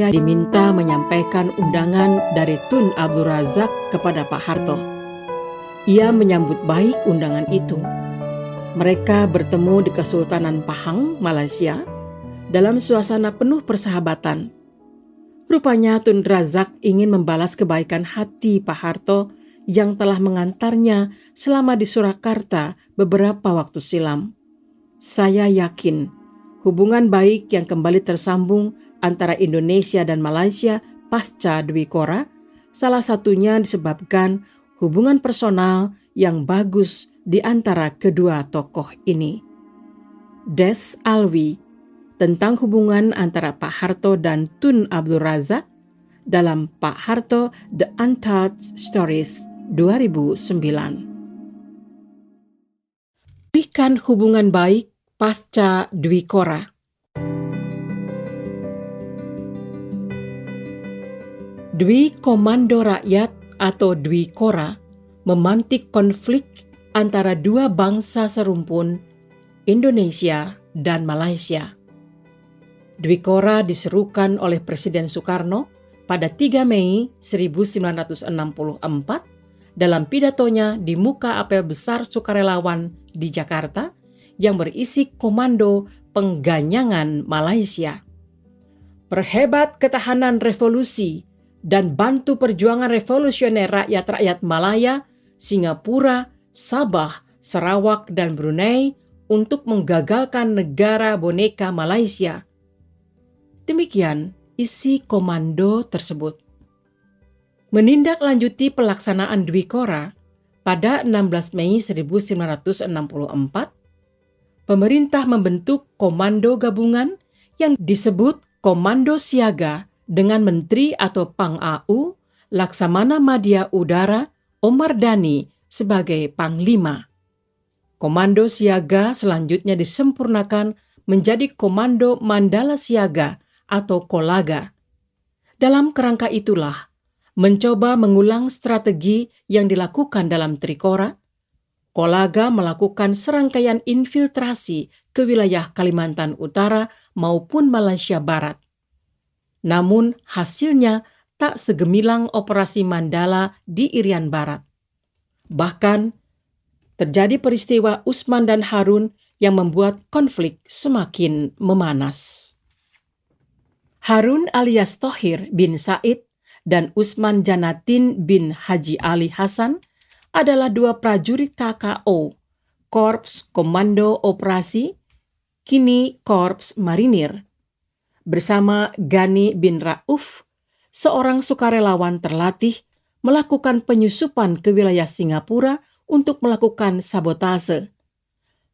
saya diminta menyampaikan undangan dari Tun Abdul Razak kepada Pak Harto. Ia menyambut baik undangan itu. Mereka bertemu di Kesultanan Pahang, Malaysia, dalam suasana penuh persahabatan. Rupanya Tun Razak ingin membalas kebaikan hati Pak Harto yang telah mengantarnya selama di Surakarta beberapa waktu silam. Saya yakin hubungan baik yang kembali tersambung antara Indonesia dan Malaysia pasca Dwi Korah salah satunya disebabkan hubungan personal yang bagus di antara kedua tokoh ini. Des Alwi tentang hubungan antara Pak Harto dan Tun Abdul Razak dalam Pak Harto The Untouched Stories 2009. Berikan hubungan baik pasca Dwi Korah. Dwi Komando Rakyat atau Dwi Korah memantik konflik antara dua bangsa serumpun, Indonesia dan Malaysia. Dwi Korah diserukan oleh Presiden Soekarno pada 3 Mei 1964 dalam pidatonya di muka apel besar sukarelawan di Jakarta yang berisi komando pengganyangan Malaysia. Perhebat ketahanan revolusi dan bantu perjuangan revolusioner rakyat-rakyat Malaya, Singapura, Sabah, Sarawak, dan Brunei untuk menggagalkan negara boneka Malaysia. Demikian isi komando tersebut. Menindaklanjuti pelaksanaan Dwi Korah pada 16 Mei 1964, pemerintah membentuk komando gabungan yang disebut Komando Siaga dengan Menteri atau Pang-AU Laksamana Madya Udara Omar Dhani sebagai Panglima. Komando Siaga selanjutnya disempurnakan menjadi Komando Mandala Siaga atau Kolaga. Dalam kerangka itulah, mencoba mengulang strategi yang dilakukan dalam Trikora, Kolaga melakukan serangkaian infiltrasi ke wilayah Kalimantan Utara maupun Malaysia Barat. Namun hasilnya tak segemilang operasi Mandala di Irian Barat. Bahkan terjadi peristiwa Usman dan Harun yang membuat konflik semakin memanas. Harun alias Thohir bin Said dan Usman Janatin bin Haji Ali Hasan adalah dua prajurit KKO, Korps Komando Operasi, kini Korps Marinir, bersama Gani bin Rauf, seorang sukarelawan terlatih, melakukan penyusupan ke wilayah Singapura untuk melakukan sabotase.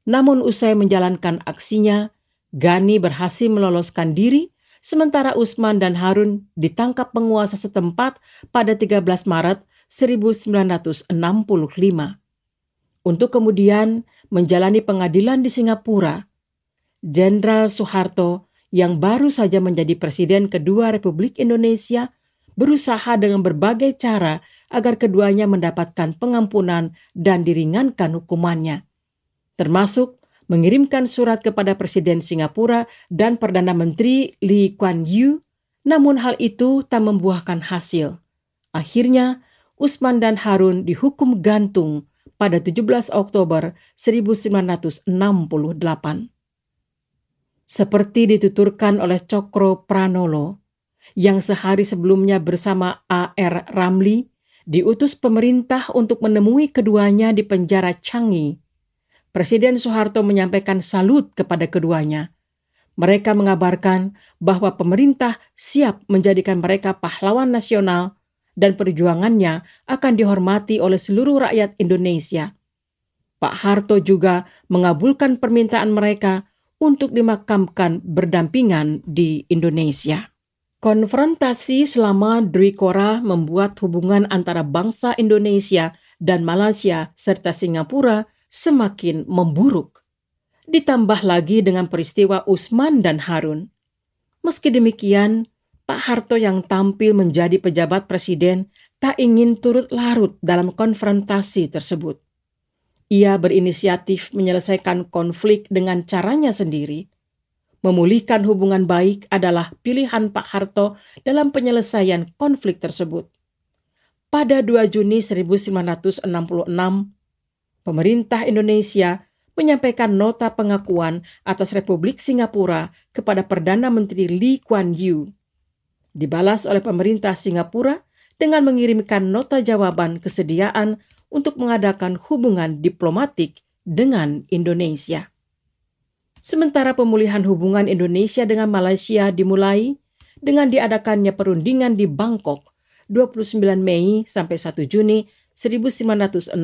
Namun usai menjalankan aksinya, Gani berhasil meloloskan diri, sementara Usman dan Harun ditangkap penguasa setempat pada 13 Maret 1965. Untuk kemudian menjalani pengadilan di Singapura. Jenderal Soeharto yang baru saja menjadi Presiden kedua Republik Indonesia berusaha dengan berbagai cara agar keduanya mendapatkan pengampunan dan diringankan hukumannya, termasuk mengirimkan surat kepada Presiden Singapura dan Perdana Menteri Lee Kuan Yew, namun hal itu tak membuahkan hasil. Akhirnya, Usman dan Harun dihukum gantung pada 17 Oktober 1968. Seperti dituturkan oleh Cokro Pranolo, yang sehari sebelumnya bersama A.R. Ramli diutus pemerintah untuk menemui keduanya di penjara Changi. Presiden Soeharto menyampaikan salut kepada keduanya. Mereka mengabarkan bahwa pemerintah siap menjadikan mereka pahlawan nasional dan perjuangannya akan dihormati oleh seluruh rakyat Indonesia. Pak Harto juga mengabulkan permintaan mereka untuk dimakamkan berdampingan di Indonesia. Konfrontasi selama Dwi Korah membuat hubungan antara bangsa Indonesia dan Malaysia serta Singapura semakin memburuk. Ditambah lagi dengan peristiwa Usman dan Harun. Meski demikian, Pak Harto yang tampil menjadi pejabat presiden tak ingin turut larut dalam konfrontasi tersebut. Ia berinisiatif menyelesaikan konflik dengan caranya sendiri. Memulihkan hubungan baik adalah pilihan Pak Harto dalam penyelesaian konflik tersebut. Pada 2 Juni 1966, pemerintah Indonesia menyampaikan nota pengakuan atas Republik Singapura kepada Perdana Menteri Lee Kuan Yew. Dibalas oleh pemerintah Singapura dengan mengirimkan nota jawaban kesediaan untuk mengadakan hubungan diplomatik dengan Indonesia. Sementara pemulihan hubungan Indonesia dengan Malaysia dimulai dengan diadakannya perundingan di Bangkok 29 Mei sampai 1 Juni 1966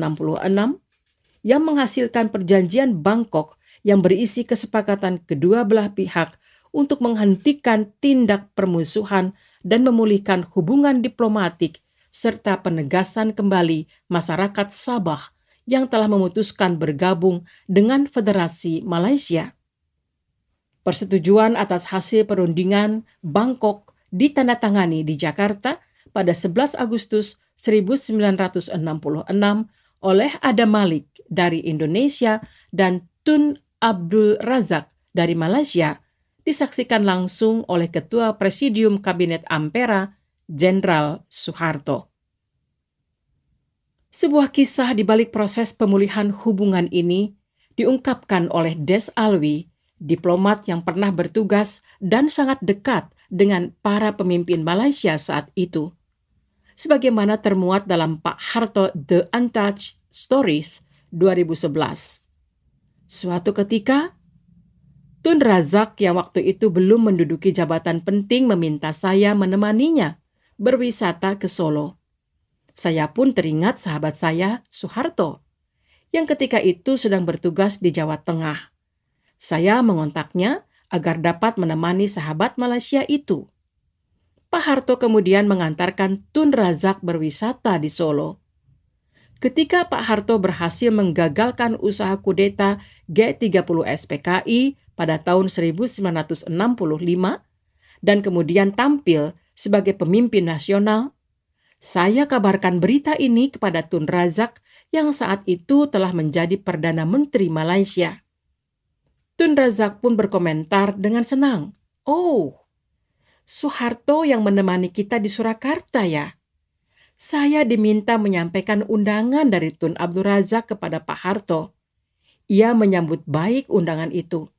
yang menghasilkan perjanjian Bangkok yang berisi kesepakatan kedua belah pihak untuk menghentikan tindak permusuhan dan memulihkan hubungan diplomatik serta penegasan kembali masyarakat Sabah yang telah memutuskan bergabung dengan Federasi Malaysia. Persetujuan atas hasil perundingan Bangkok ditandatangani di Jakarta pada 11 Agustus 1966 oleh Adam Malik dari Indonesia dan Tun Abdul Razak dari Malaysia, disaksikan langsung oleh Ketua Presidium Kabinet Ampera, Jenderal Soeharto. Sebuah kisah di balik proses pemulihan hubungan ini diungkapkan oleh Des Alwi, diplomat yang pernah bertugas dan sangat dekat dengan para pemimpin Malaysia saat itu. Sebagaimana termuat dalam Pak Harto The Untouched Stories 2011. Suatu ketika, Tun Razak yang waktu itu belum menduduki jabatan penting meminta saya menemaninya berwisata ke Solo. Saya pun teringat sahabat saya, Soeharto, yang ketika itu sedang bertugas di Jawa Tengah. Saya mengontaknya agar dapat menemani sahabat Malaysia itu. Pak Harto kemudian mengantarkan Tun Razak berwisata di Solo. Ketika Pak Harto berhasil menggagalkan usaha kudeta G30 SPKI pada tahun 1965 dan kemudian tampil sebagai pemimpin nasional, saya kabarkan berita ini kepada Tun Razak yang saat itu telah menjadi Perdana Menteri Malaysia. Tun Razak pun berkomentar dengan senang, "Oh, Soeharto yang menemani kita di Surakarta ya?" Saya diminta menyampaikan undangan dari Tun Abdul Razak kepada Pak Harto. Ia menyambut baik undangan itu.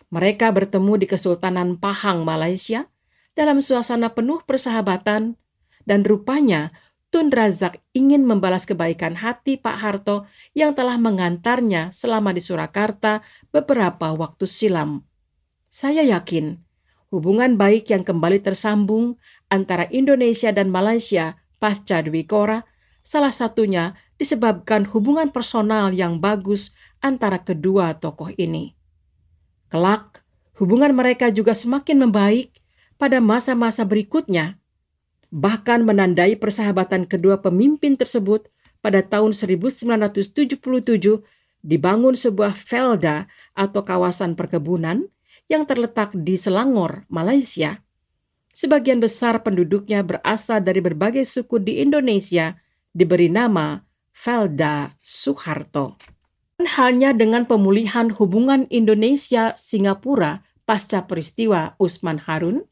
Mereka bertemu di Kesultanan Pahang, Malaysia, dalam suasana penuh persahabatan, dan rupanya Tun Razak ingin membalas kebaikan hati Pak Harto yang telah mengantarnya selama di Surakarta beberapa waktu silam. Saya yakin hubungan baik yang kembali tersambung antara Indonesia dan Malaysia pasca Dwi Korah salah satunya disebabkan hubungan personal yang bagus antara kedua tokoh ini. Kelak, hubungan mereka juga semakin membaik pada masa-masa berikutnya, bahkan menandai persahabatan kedua pemimpin tersebut. Pada tahun 1977 dibangun sebuah velda atau kawasan perkebunan yang terletak di Selangor, Malaysia. Sebagian besar penduduknya berasal dari berbagai suku di Indonesia, diberi nama Velda Soeharto. Halnya dengan pemulihan hubungan Indonesia-Singapura pasca peristiwa Usman Harun,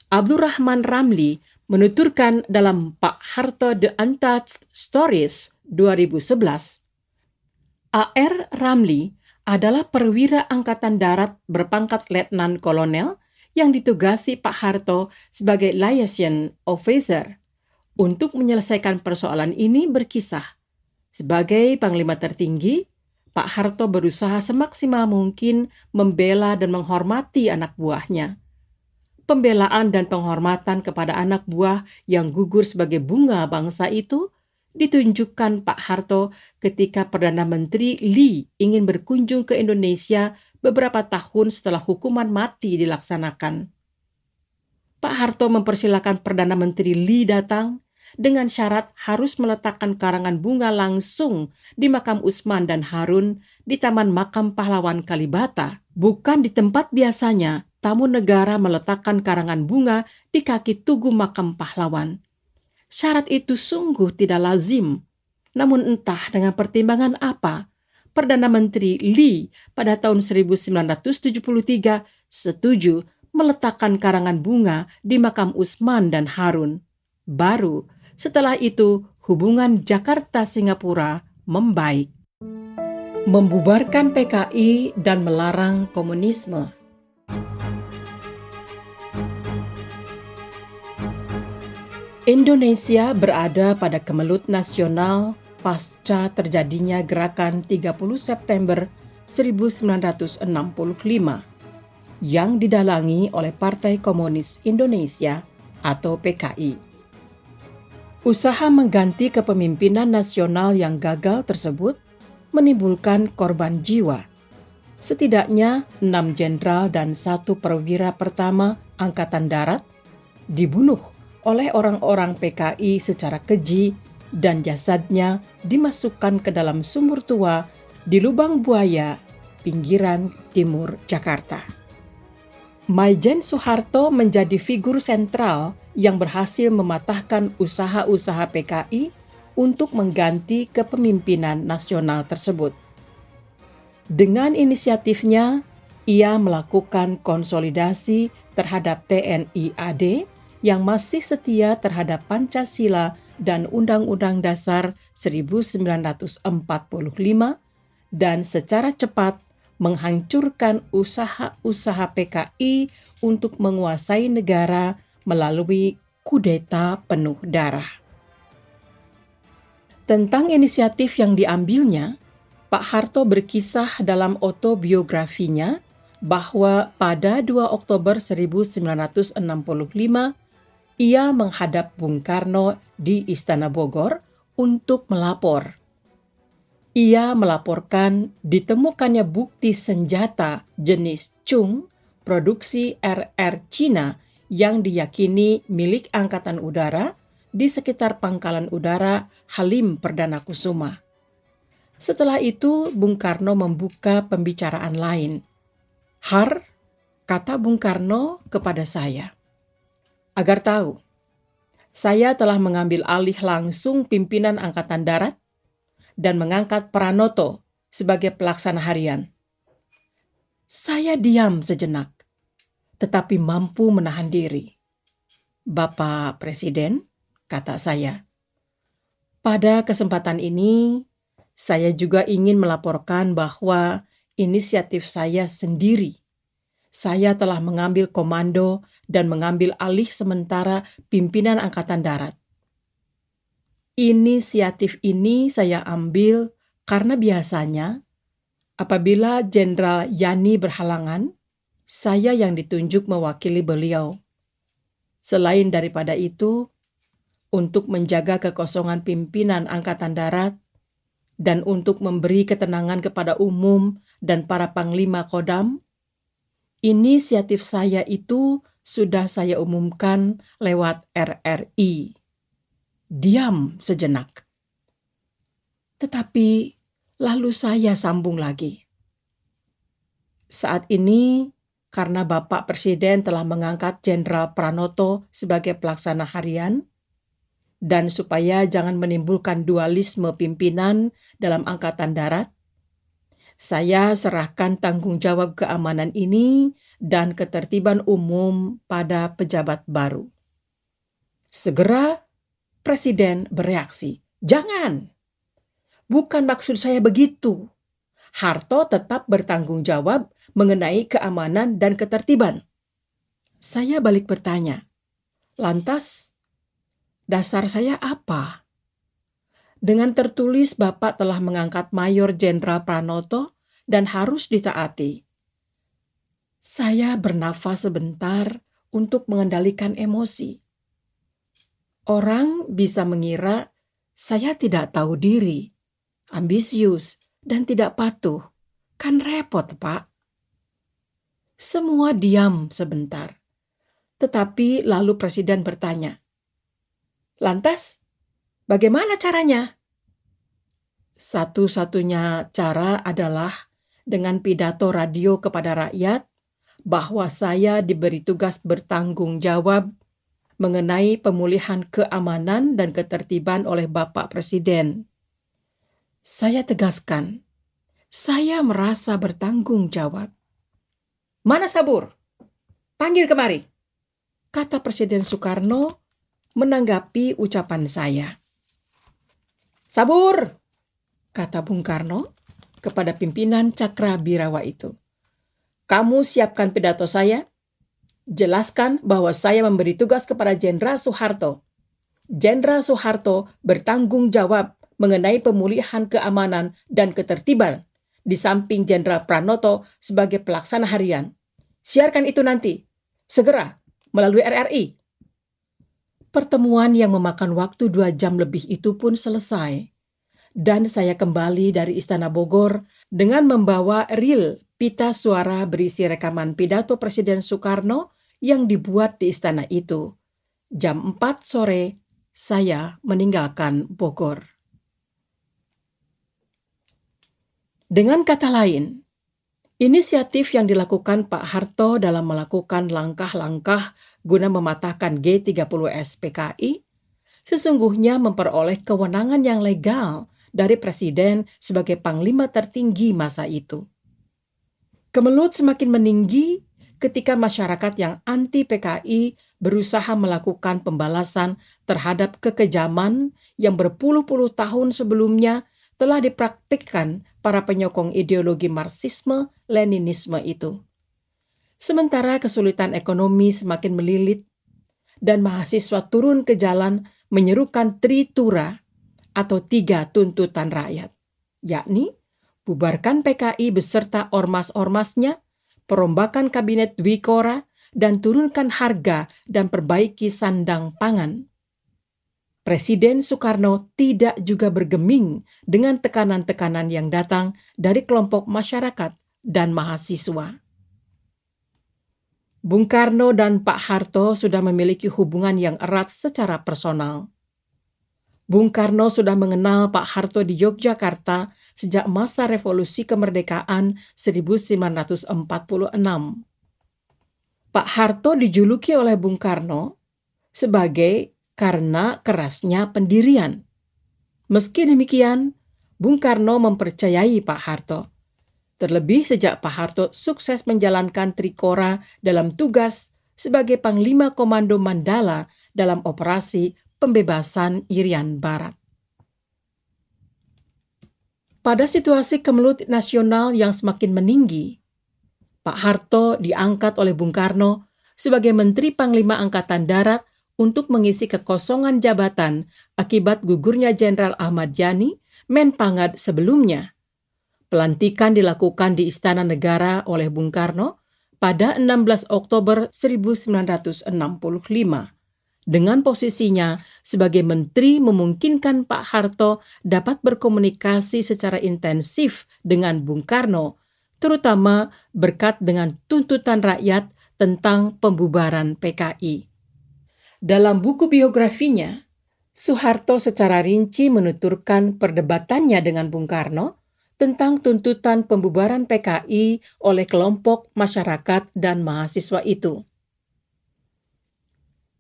Abdurrahman Ramli menuturkan dalam Pak Harto The Untouched Stories 2011, A.R. Ramli adalah perwira Angkatan Darat berpangkat Letnan Kolonel yang ditugasi Pak Harto sebagai liaison officer. Untuk menyelesaikan persoalan ini berkisah, sebagai Panglima tertinggi, Pak Harto berusaha semaksimal mungkin membela dan menghormati anak buahnya. Pembelaan dan penghormatan kepada anak buah yang gugur sebagai bunga bangsa itu ditunjukkan Pak Harto ketika Perdana Menteri Lee ingin berkunjung ke Indonesia beberapa tahun setelah hukuman mati dilaksanakan. Pak Harto mempersilakan Perdana Menteri Lee datang dengan syarat harus meletakkan karangan bunga langsung di makam Usman dan Harun di Taman Makam Pahlawan Kalibata, bukan di tempat biasanya tamu negara meletakkan karangan bunga di kaki tugu makam pahlawan. Syarat itu sungguh tidak lazim. Namun entah dengan pertimbangan apa, Perdana Menteri Lee pada tahun 1973 setuju meletakkan karangan bunga di makam Usman dan Harun. Baru setelah itu hubungan Jakarta-Singapura membaik. Membubarkan PKI dan melarang komunisme. Indonesia berada pada kemelut nasional pasca terjadinya gerakan 30 September 1965 yang didalangi oleh Partai Komunis Indonesia atau PKI. Usaha mengganti kepemimpinan nasional yang gagal tersebut menimbulkan korban jiwa. Setidaknya 6 jenderal dan 1 perwira pertama Angkatan Darat dibunuh oleh orang-orang PKI secara keji dan jasadnya dimasukkan ke dalam sumur tua di Lubang Buaya, pinggiran timur Jakarta. Maijen Soeharto menjadi figur sentral yang berhasil mematahkan usaha-usaha PKI untuk mengganti kepemimpinan nasional tersebut. Dengan inisiatifnya, ia melakukan konsolidasi terhadap TNI AD yang masih setia terhadap Pancasila dan Undang-Undang Dasar 1945 dan secara cepat menghancurkan usaha-usaha PKI untuk menguasai negara melalui kudeta penuh darah. Tentang inisiatif yang diambilnya, Pak Harto berkisah dalam autobiografinya bahwa pada 2 Oktober 1965 ia menghadap Bung Karno di Istana Bogor untuk melapor. Ia melaporkan ditemukannya bukti senjata jenis Chung produksi RR Cina yang diyakini milik Angkatan Udara di sekitar Pangkalan Udara Halim Perdana Kusuma. Setelah itu, Bung Karno membuka pembicaraan lain. "Har," kata Bung Karno kepada saya, "agar tahu, saya telah mengambil alih langsung pimpinan Angkatan Darat dan mengangkat Pranoto sebagai pelaksana harian." Saya diam sejenak, tetapi mampu menahan diri. "Bapak Presiden," kata saya, "pada kesempatan ini saya juga ingin melaporkan bahwa inisiatif saya sendiri. Saya telah mengambil komando dan mengambil alih sementara pimpinan Angkatan Darat. Inisiatif ini saya ambil karena biasanya apabila Jenderal Yani berhalangan, saya yang ditunjuk mewakili beliau. Selain daripada itu, untuk menjaga kekosongan pimpinan Angkatan Darat dan untuk memberi ketenangan kepada umum dan para panglima Kodam, inisiatif saya itu sudah saya umumkan lewat RRI." Diam sejenak. Tetapi lalu saya sambung lagi. "Saat ini, karena Bapak Presiden telah mengangkat Jenderal Pranoto sebagai pelaksana harian, dan supaya jangan menimbulkan dualisme pimpinan dalam Angkatan Darat, saya serahkan tanggung jawab keamanan ini dan ketertiban umum pada pejabat baru." Segera Presiden bereaksi, "Jangan! Bukan maksud saya begitu. Harto tetap bertanggung jawab mengenai keamanan dan ketertiban." Saya balik bertanya, "Lantas, dasar saya apa?" Dengan tertulis Bapak telah mengangkat Mayor Jenderal Pranoto dan harus ditaati. Saya bernafas sebentar untuk mengendalikan emosi. Orang bisa mengira saya tidak tahu diri, ambisius, dan tidak patuh. Kan repot, Pak. Semua diam sebentar. Tetapi lalu Presiden bertanya, "Lantas, bagaimana caranya?" Satu-satunya cara adalah dengan pidato radio kepada rakyat bahwa saya diberi tugas bertanggung jawab mengenai pemulihan keamanan dan ketertiban oleh Bapak Presiden. Saya tegaskan, saya merasa bertanggung jawab. "Mana sabur?" Panggil kemari, kata Presiden Soekarno menanggapi ucapan saya. Sabur, kata Bung Karno kepada pimpinan Cakrabirawa itu. Kamu siapkan pidato saya, jelaskan bahwa saya memberi tugas kepada Jenderal Soeharto. Jenderal Soeharto bertanggung jawab mengenai pemulihan keamanan dan ketertiban, di samping Jenderal Pranoto sebagai pelaksana harian. Siarkan itu nanti, segera, melalui RRI. Pertemuan yang memakan waktu 2 jam lebih itu pun selesai. Dan saya kembali dari Istana Bogor dengan membawa reel pita suara berisi rekaman pidato Presiden Soekarno yang dibuat di istana itu. Jam 4 sore, saya meninggalkan Bogor. Dengan kata lain, inisiatif yang dilakukan Pak Harto dalam melakukan langkah-langkah guna mematahkan G30S PKI sesungguhnya memperoleh kewenangan yang legal dari Presiden sebagai Panglima tertinggi masa itu. Kemelut semakin meninggi ketika masyarakat yang anti PKI berusaha melakukan pembalasan terhadap kekejaman yang berpuluh-puluh tahun sebelumnya telah dipraktikkan para penyokong ideologi Marxisme-Leninisme itu. Sementara kesulitan ekonomi semakin melilit dan mahasiswa turun ke jalan menyerukan Tritura atau 3 tuntutan rakyat, yakni bubarkan PKI beserta ormas-ormasnya, perombakan kabinet Dwikora, dan turunkan harga dan perbaiki sandang pangan. Presiden Soekarno tidak juga bergeming dengan tekanan-tekanan yang datang dari kelompok masyarakat dan mahasiswa. Bung Karno dan Pak Harto sudah memiliki hubungan yang erat secara personal. Bung Karno sudah mengenal Pak Harto di Yogyakarta sejak masa Revolusi Kemerdekaan 1946. Pak Harto dijuluki oleh Bung Karno sebagai karena kerasnya pendirian. Meski demikian, Bung Karno mempercayai Pak Harto. Terlebih sejak Pak Harto sukses menjalankan Trikora dalam tugas sebagai Panglima Komando Mandala dalam operasi pembebasan Irian Barat. Pada situasi kemelut nasional yang semakin meninggi, Pak Harto diangkat oleh Bung Karno sebagai Menteri Panglima Angkatan Darat untuk mengisi kekosongan jabatan akibat gugurnya Jenderal Ahmad Yani, Menpangad sebelumnya. Pelantikan dilakukan di Istana Negara oleh Bung Karno pada 16 Oktober 1965. Dengan posisinya sebagai menteri memungkinkan Pak Harto dapat berkomunikasi secara intensif dengan Bung Karno, terutama berkat dengan tuntutan rakyat tentang pembubaran PKI. Dalam buku biografinya, Soeharto secara rinci menuturkan perdebatannya dengan Bung Karno tentang tuntutan pembubaran PKI oleh kelompok masyarakat dan mahasiswa itu.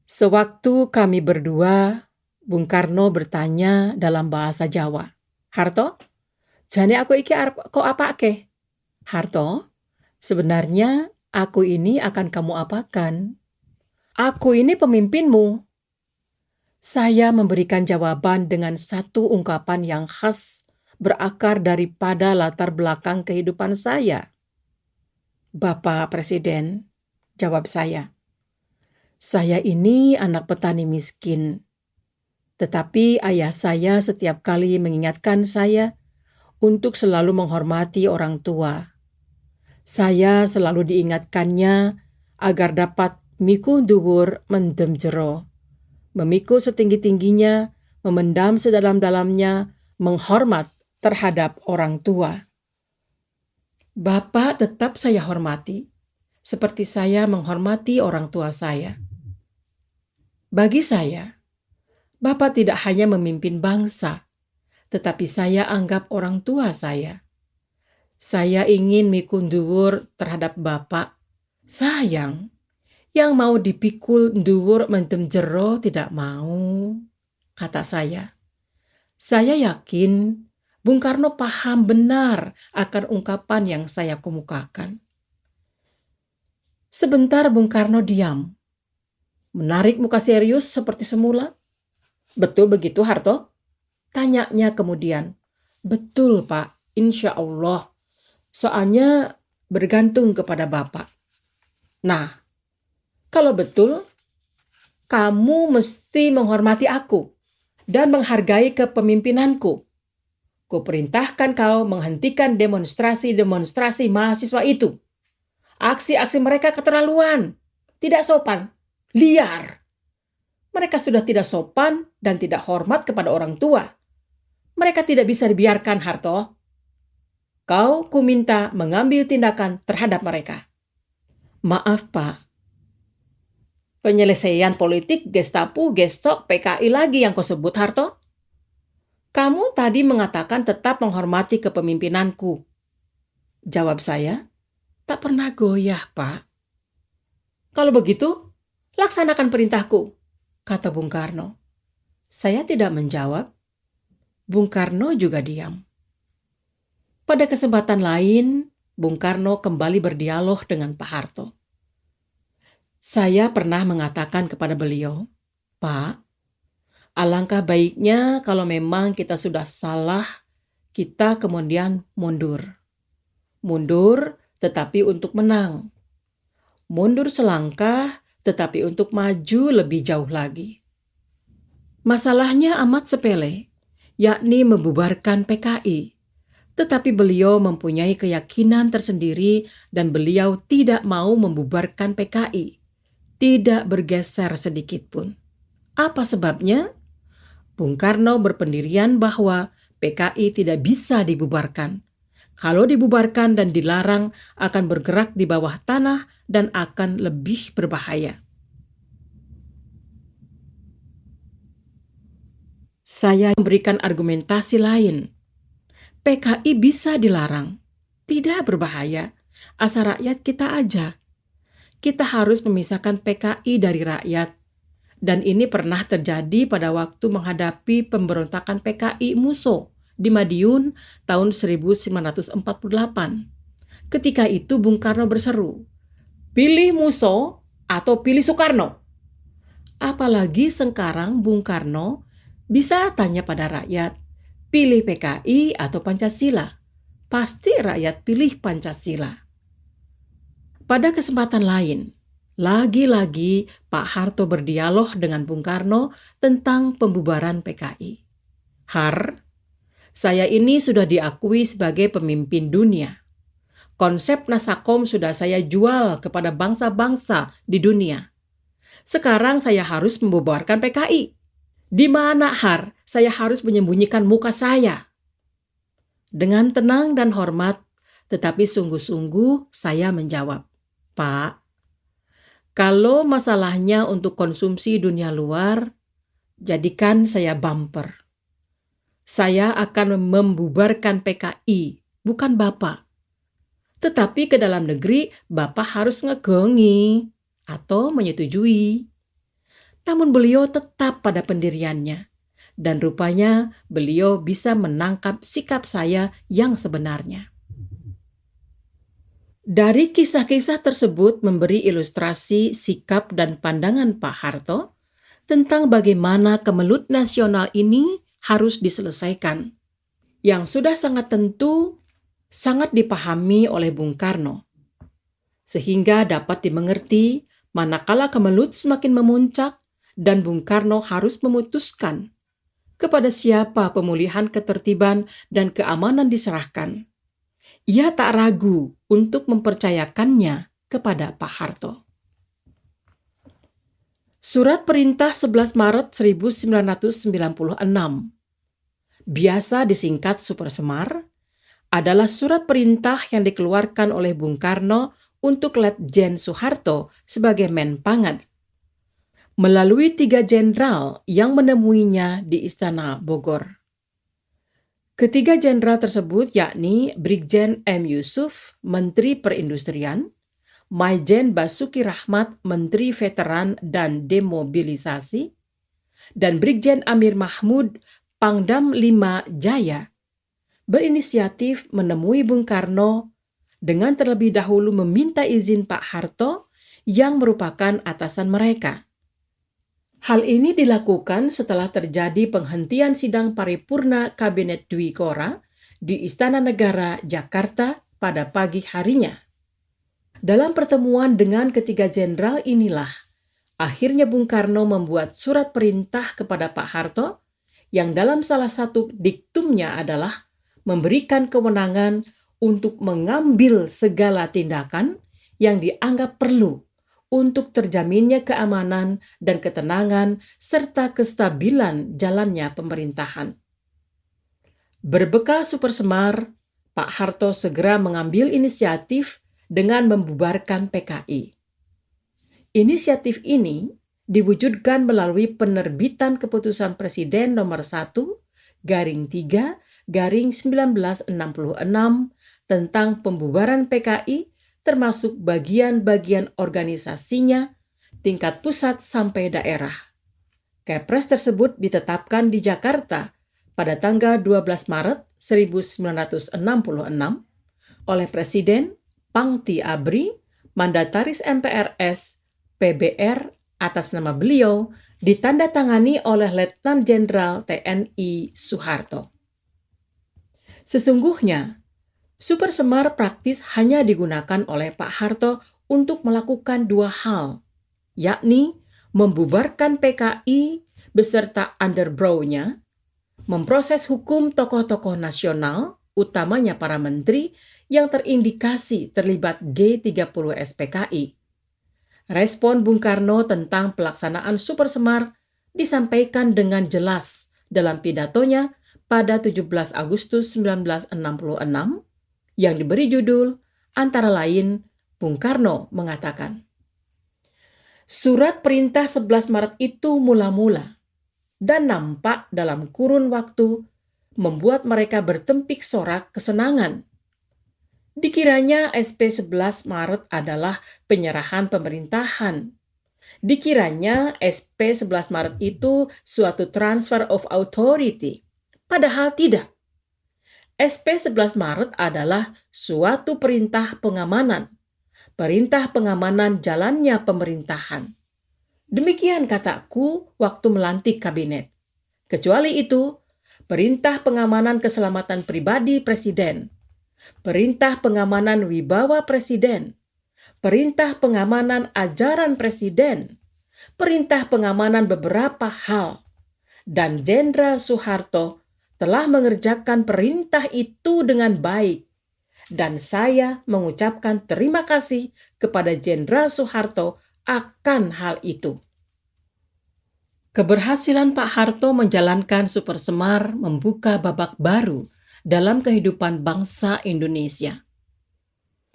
Sewaktu kami berdua, Bung Karno bertanya dalam bahasa Jawa, "Harto, jane aku iki arep kok apake?" "Harto, sebenarnya aku ini akan kamu apakan? Aku ini pemimpinmu." Saya memberikan jawaban dengan satu ungkapan yang khas berakar daripada latar belakang kehidupan saya. "Bapak Presiden," jawab saya ini anak petani miskin. Tetapi ayah saya setiap kali mengingatkan saya untuk selalu menghormati orang tua. Saya selalu diingatkannya agar dapat mikul dhuwur mendem jero, memikul setinggi-tingginya, memendam sedalam-dalamnya, menghormat terhadap orang tua. Bapak tetap saya hormati, seperti saya menghormati orang tua saya. Bagi saya, Bapak tidak hanya memimpin bangsa, tetapi saya anggap orang tua saya. Saya ingin mikul dhuwur terhadap Bapak. Sayang, yang mau dipikul dhuwur mendem jero tidak mau, kata saya. Saya yakin Bung Karno paham benar akan ungkapan yang saya kemukakan. Sebentar Bung Karno diam, menarik muka serius seperti semula. Betul begitu, Harto? Tanyanya kemudian. Betul, Pak. Insya Allah. Soalnya bergantung kepada Bapak. Nah, kalau betul, kamu mesti menghormati aku dan menghargai kepemimpinanku. Kuperintahkan kau menghentikan demonstrasi-demonstrasi mahasiswa itu. Aksi-aksi mereka keterlaluan, tidak sopan, liar. Mereka sudah tidak sopan dan tidak hormat kepada orang tua. Mereka tidak bisa dibiarkan, Harto. Kau kuminta mengambil tindakan terhadap mereka. Maaf, Pak. Penyelesaian politik Gestapo, Gestok, PKI lagi yang kau sebut, Harto? Kamu tadi mengatakan tetap menghormati kepemimpinanku. Jawab saya, tak pernah goyah, Pak. Kalau begitu, laksanakan perintahku, kata Bung Karno. Saya tidak menjawab. Bung Karno juga diam. Pada kesempatan lain, Bung Karno kembali berdialog dengan Pak Harto. Saya pernah mengatakan kepada beliau, Pak, alangkah baiknya kalau memang kita sudah salah, kita kemudian mundur. Mundur tetapi untuk menang. Mundur selangkah tetapi untuk maju lebih jauh lagi. Masalahnya amat sepele, yakni membubarkan PKI. Tetapi beliau mempunyai keyakinan tersendiri dan beliau tidak mau membubarkan PKI. Tidak bergeser sedikit pun. Apa sebabnya? Bung Karno berpendirian bahwa PKI tidak bisa dibubarkan. Kalau dibubarkan dan dilarang akan bergerak di bawah tanah dan akan lebih berbahaya. Saya memberikan argumentasi lain. PKI bisa dilarang, tidak berbahaya, asal rakyat kita ajak. Kita harus memisahkan PKI dari rakyat. Dan ini pernah terjadi pada waktu menghadapi pemberontakan PKI Musso di Madiun tahun 1948. Ketika itu Bung Karno berseru, pilih Musso atau pilih Soekarno. Apalagi sekarang Bung Karno bisa tanya pada rakyat, pilih PKI atau Pancasila? Pasti rakyat pilih Pancasila. Pada kesempatan lain, lagi-lagi Pak Harto berdialog dengan Bung Karno tentang pembubaran PKI. Har, saya ini sudah diakui sebagai pemimpin dunia. Konsep Nasakom sudah saya jual kepada bangsa-bangsa di dunia. Sekarang saya harus membubarkan PKI. Di mana, Har, saya harus menyembunyikan muka saya? Dengan tenang dan hormat, tetapi sungguh-sungguh saya menjawab, Pak, kalau masalahnya untuk konsumsi dunia luar, jadikan saya bumper. Saya akan membubarkan PKI, bukan Bapak. Tetapi ke dalam negeri, Bapak harus ngegongi atau menyetujui. Namun beliau tetap pada pendiriannya, dan rupanya beliau bisa menangkap sikap saya yang sebenarnya. Dari kisah-kisah tersebut memberi ilustrasi sikap dan pandangan Pak Harto tentang bagaimana kemelut nasional ini harus diselesaikan, yang sudah sangat tentu sangat dipahami oleh Bung Karno, sehingga dapat dimengerti manakala kemelut semakin memuncak dan Bung Karno harus memutuskan kepada siapa pemulihan ketertiban dan keamanan diserahkan. Ia tak ragu untuk mempercayakannya kepada Pak Harto. Surat Perintah 11 Maret 1996, biasa disingkat Super Semar, adalah surat perintah yang dikeluarkan oleh Bung Karno untuk Letjen Soeharto sebagai Menpangan, melalui 3 jenderal yang menemuinya di Istana Bogor. Ketiga jenderal tersebut yakni Brigjen M. Yusuf, Menteri Perindustrian, Maijen Basuki Rahmat, Menteri Veteran dan Demobilisasi, dan Brigjen Amir Mahmud, Pangdam 5 Jaya, berinisiatif menemui Bung Karno dengan terlebih dahulu meminta izin Pak Harto yang merupakan atasan mereka. Hal ini dilakukan setelah terjadi penghentian sidang paripurna Kabinet Dwi Kora di Istana Negara, Jakarta pada pagi harinya. Dalam pertemuan dengan ketiga jenderal inilah, akhirnya Bung Karno membuat surat perintah kepada Pak Harto yang dalam salah satu diktumnya adalah memberikan kewenangan untuk mengambil segala tindakan yang dianggap perlu untuk terjaminnya keamanan dan ketenangan serta kestabilan jalannya pemerintahan. Berbekal Super Semar, Pak Harto segera mengambil inisiatif dengan membubarkan PKI. Inisiatif ini diwujudkan melalui penerbitan Keputusan Presiden Nomor 1/3/1966 tentang pembubaran PKI termasuk bagian-bagian organisasinya tingkat pusat sampai daerah. Kepres tersebut ditetapkan di Jakarta pada tanggal 12 Maret 1966 oleh Presiden Pangti Abri, mandataris MPRS, PBR atas nama beliau ditandatangani oleh Letnan Jenderal TNI Soeharto. Sesungguhnya, Super Semar praktis hanya digunakan oleh Pak Harto untuk melakukan dua hal, yakni membubarkan PKI beserta underbrow-nya, memproses hukum tokoh-tokoh nasional, utamanya para menteri yang terindikasi terlibat G30 SPKI. Respon Bung Karno tentang pelaksanaan Super Semar disampaikan dengan jelas dalam pidatonya pada 17 Agustus 1966 yang diberi judul antara lain Bung Karno mengatakan, surat perintah 11 Maret itu mula-mula dan nampak dalam kurun waktu membuat mereka bertempik sorak kesenangan. Dikiranya SP 11 Maret adalah penyerahan pemerintahan. Dikiranya SP 11 Maret itu suatu transfer of authority. Padahal tidak. SP 11 Maret adalah suatu perintah pengamanan jalannya pemerintahan. Demikian kataku waktu melantik kabinet. Kecuali itu, perintah pengamanan keselamatan pribadi Presiden, perintah pengamanan wibawa Presiden, perintah pengamanan ajaran Presiden, perintah pengamanan beberapa hal, dan Jenderal Soeharto telah mengerjakan perintah itu dengan baik, dan saya mengucapkan terima kasih kepada Jenderal Soeharto akan hal itu. Keberhasilan Pak Harto menjalankan Super Semar membuka babak baru dalam kehidupan bangsa Indonesia.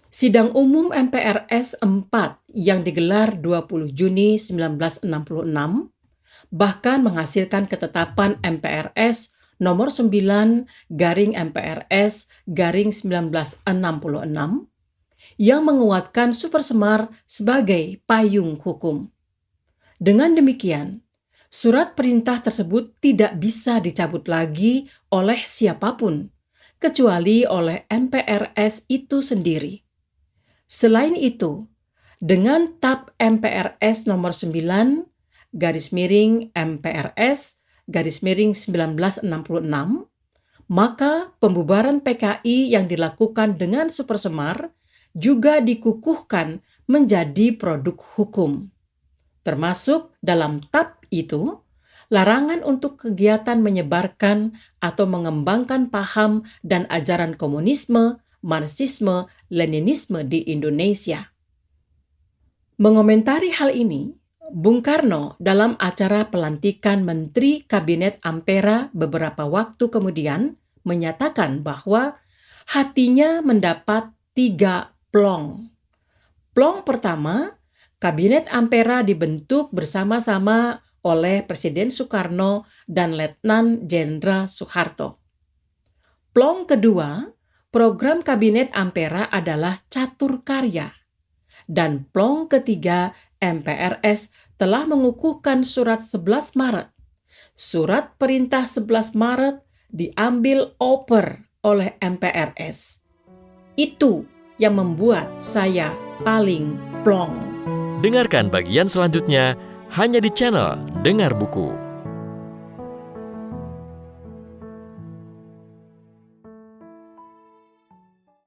Sidang umum MPRS 4 yang digelar 20 Juni 1966 bahkan menghasilkan ketetapan MPRS Nomor 9/MPRS/1966 yang menguatkan Super Semar sebagai payung hukum. Dengan demikian, surat perintah tersebut tidak bisa dicabut lagi oleh siapapun, kecuali oleh MPRS itu sendiri. Selain itu, dengan TAP MPRS Nomor 9/MPRS/1966, maka pembubaran PKI yang dilakukan dengan Super Semar juga dikukuhkan menjadi produk hukum. Termasuk dalam TAP itu, larangan untuk kegiatan menyebarkan atau mengembangkan paham dan ajaran komunisme, Marxisme, Leninisme di Indonesia. Mengomentari hal ini, Bung Karno dalam acara pelantikan Menteri Kabinet Ampera beberapa waktu kemudian menyatakan bahwa hatinya mendapat 3 plong. Plong pertama, Kabinet Ampera dibentuk bersama-sama oleh Presiden Soekarno dan Letnan Jenderal Soeharto. Plong kedua, program Kabinet Ampera adalah catur karya. Dan plong ketiga, MPRS telah mengukuhkan surat 11 Maret. Surat perintah 11 Maret diambil over oleh MPRS. Itu yang membuat saya paling plong. Dengarkan bagian selanjutnya hanya di channel Dengar Buku.